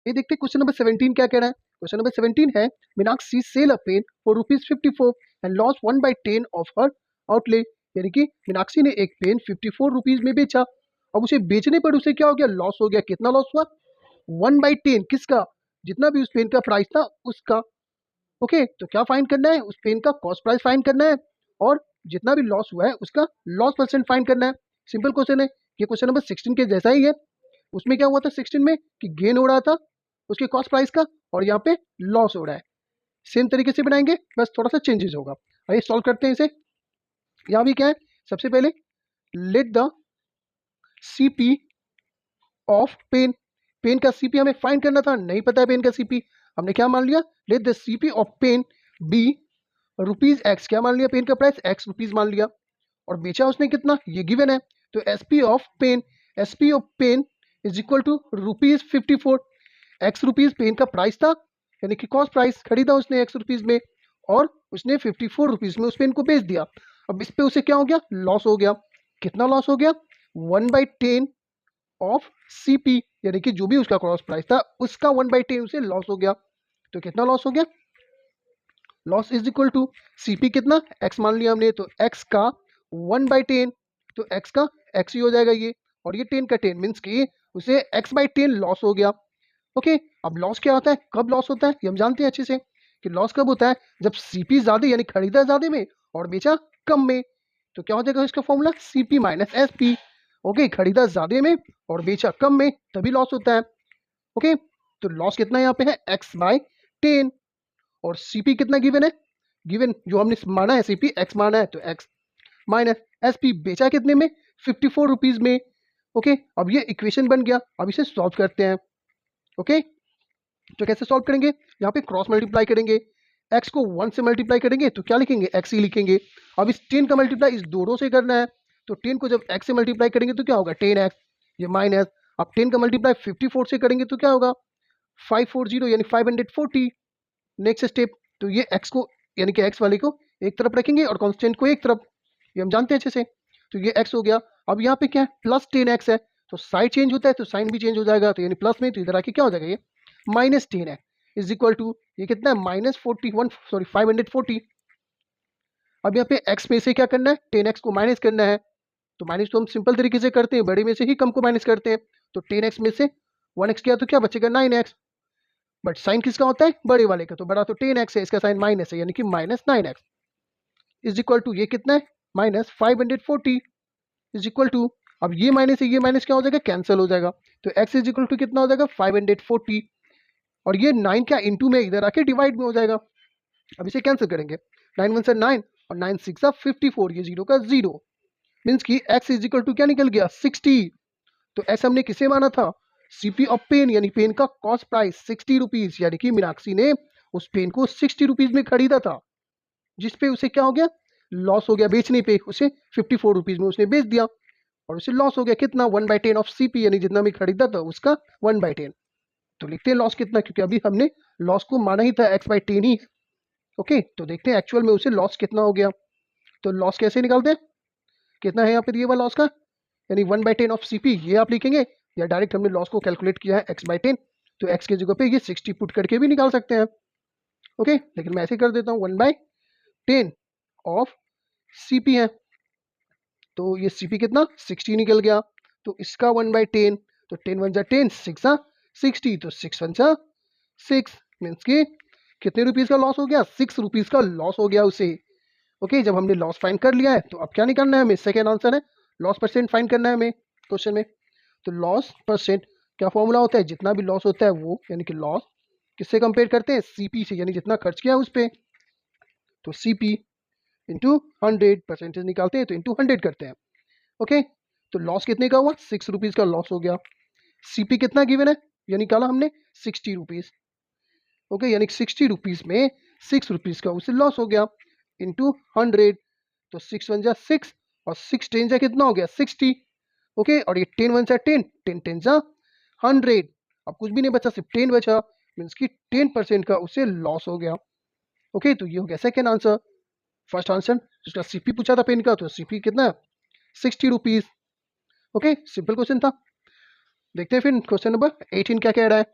ये देखते हैं क्वेश्चन नंबर 17 क्या कह रहा है। क्वेश्चन नंबर 17 है Meenakshi sell a pen for ₹54 and loss 1/10 of her outlay. यानी कि मीनाक्षी ने एक पेन 54 रुपीज में बेचा। अब उसे बेचने पर उसे क्या हो गया, लॉस हो गया। कितना लॉस हुआ, 1/10 किसका, जितना भी उस पेन का प्राइस था उसका। ओके, तो क्या फाइंड करना है, उस पेन का कॉस्ट प्राइस फाइंड करना है और जितना भी लॉस हुआ है उसका लॉस परसेंट फाइंड करना है। सिंपल क्वेश्चन है। ये क्वेश्चन नंबर 16 के जैसा ही है। उसमें क्या हुआ था 16 में कि गेन हो रहा था उसके कॉस्ट प्राइस का और यहाँ पे लॉस हो रहा है। सेम तरीके से बनाएंगे, बस थोड़ा सा चेंजेस होगा। आइए सॉल्व करते हैं इसे। यहाँ भी क्या है, सबसे पहले let the CP of pen. Pen का सीपी हमें फाइंड करना था, नहीं पता है पेन का सीपी। हमने क्या मान लिया, let the CP of pen be rupees X. क्या मान लिया, पेन का प्राइस एक्स रुपीज मान लिया और बेचा उसने कितना, ये गिवन है। तो SP of pen, SP of pen is equal to ₹54। X rupees pen का प्राइस था, यानी कि कॉस्ट प्राइस, खरीदा उसने एक्स रुपीज में और उसने 54 रुपीज में उस पेन को बेच दिया। अब इस पे उसे क्या हो गया, लॉस हो गया। कितना लॉस हो गया, 1/10 ऑफ सीपी, यानी कि जो भी उसका कॉस्ट प्राइस था उसका 1/10 उसे लॉस हो गया। तो कितना लॉस हो गया, loss is equal to CP कितना, एक्स मान लिया हमने, तो एक्स का 1/10, तो एक्स का एक्स ही हो जाएगा ये, और ये 10 का 10 मीन्स कि उसे x/10 लॉस हो गया। ओके, अब लॉस क्या होता है, कब लॉस होता है, ये हम जानते हैं अच्छे से कि लॉस कब होता है, जब सीपी ज्यादा यानी खरीदा ज्यादा में और बेचा कम में। तो क्या हो जाएगा इसका formula, CP minus SP. Okay, खरीदा ज्यादा में और बेचा कम में तभी लॉस होता है। ओके, तो लॉस कितना यहाँ पे है, x/10 और सीपी कितना गिवन है, गिवन जो हमने माना है सीपी एक्स माना है, तो एक्स माइनस एसपी बेचा कितने में, 54 रुपीज में। ओके, अब ये इक्वेशन बन गया। अब इसे सॉल्व करते हैं। ओके, तो कैसे सॉल्व करेंगे, यहाँ पे क्रॉस मल्टीप्लाई करेंगे, x को 1 से मल्टीप्लाई करेंगे तो क्या लिखेंगे, x ही लिखेंगे। अब इस 10 का मल्टीप्लाई इस दोनों से करना है, तो 10 को जब x से मल्टीप्लाई करेंगे तो क्या होगा 10x, ये माइनस। अब 10 का मल्टीप्लाई 54 से करेंगे तो क्या होगा 540 यानी 540। नेक्स्ट स्टेप, तो ये x को यानी कि x वाले को एक तरफ रखेंगे और कांस्टेंट को एक तरफ, ये हम जानते हैं अच्छे से। तो ये x हो गया। अब यहाँ पे क्या है, प्लस 10x है, तो साइड चेंज होता है तो साइन भी चेंज हो जाएगा, तो यानी प्लस में, तो इधर आके क्या हो जाएगा ये -10 है, इज इक्वल टू ये कितना है -540। अब यहाँ पे x में से क्या करना है, 10x को माइनस करना है। तो माइनस तो हम सिंपल तरीके से करते हैं, बड़े में से ही कम को माइनस करते हैं। तो 10x में से 1x किया तो क्या बचेगा 9x, बट साइन किसका होता है, बड़े वाले का, तो बड़ा तो 10x है, इसका साइन माइनस है यानी कि -9x इज इक्वल टू ये कितना है -540 इज इक्वल टू, अब ये माइनस है ये माइनस क्या हो जाएगा, कैंसिल हो जाएगा। तो x इज इक्वल टू कितना हो जाएगा 540 और ये 9 क्या इंटू में इधर आके डिवाइड में हो जाएगा। अब इसे कैंसिल करेंगे, 9 1 से 9 और 9 6 54, ये 0 का 0 मीन्स की x इज इक्वल टू क्या निकल गया 60। तो x हमने किसे माना था, सीपी ऑफ पेन यानी पेन का कॉस्ट प्राइस 60 रुपीज, यानी कि मीनाक्षी ने उस पेन को 60 रुपीज में खरीदा था, जिसपे उसे क्या हो गया, लॉस हो गया। बेचने पे उसे 54 रुपीज में उसने बेच दिया और उसे लॉस हो गया कितना 1/10 ऑफ सीपी, यानी जितना भी खरीदा था उसका 1/10। तो लिखते हैं लॉस कितना, क्योंकि अभी हमने लॉस को माना ही था x/10 ही। ओके, तो देखते हैं एक्चुअल में उसे लॉस कितना हो गया। तो लॉस कैसे निकालते हैं, कितना है यहाँ पे दिया हुआ लॉस का, यानी 1/10 ऑफ सीपी, ये आप लिखेंगे या डायरेक्ट हमने लॉस को कैलकुलेट किया है x/10, तो x की जगह पे ये 60 पुट करके भी निकाल सकते हैं। ओके, लेकिन मैं ऐसे कर देता हूँ 1/10 ऑफ सीपी है, तो ये सीपी कितना 60 निकल गया, तो इसका 1/10, तो 10 1 जा 10 6 60, तो 6 1 जा 6 मीन्स की कितने रुपीज का लॉस हो गया, 6 रुपीज का लॉस हो गया उसे। ओके, जब हमने लॉस फाइंड कर लिया है तो अब क्या निकालना है हमें, सेकेंड आंसर है लॉस परसेंट फाइंड करना है हमें क्वेश्चन में। तो लॉस परसेंट क्या फॉर्मूला होता है, जितना भी लॉस होता है वो, यानी कि लॉस किससे कंपेयर करते हैं, सीपी से, यानी जितना खर्च किया उस पे। तो सीपी इंटू 100, परसेंटेज निकालते हैं तो इंटू 100 करते हैं। ओके, तो लॉस कितने का हुआ, 6 रुपीज का लॉस हो गया। सीपी कितना गिवन है, ये निकाला हमने 60 रुपीज। ओके, यानी 60 रुपीज में 6 रुपीज का उसे लॉस हो गया इंटू 100, तो 6 1 जा 6 और 6 10 जा कितना हो गया 60। ओके, और ये 10 1 जा 10 10 10 जा 100, अब कुछ भी नहीं बचा सिर्फ 10 बचा, मीन्स की 10% का उसे लॉस हो गया। ओके, तो ये हो गया सेकेंड आंसर। फर्स्ट आंसर जिसका सीपी पूछा था पेन का, तो सीपी कितना है 60 रुपीज। ओके, सिंपल क्वेश्चन था। देखते हैं फिर क्वेश्चन नंबर 18 क्या कह रहा है।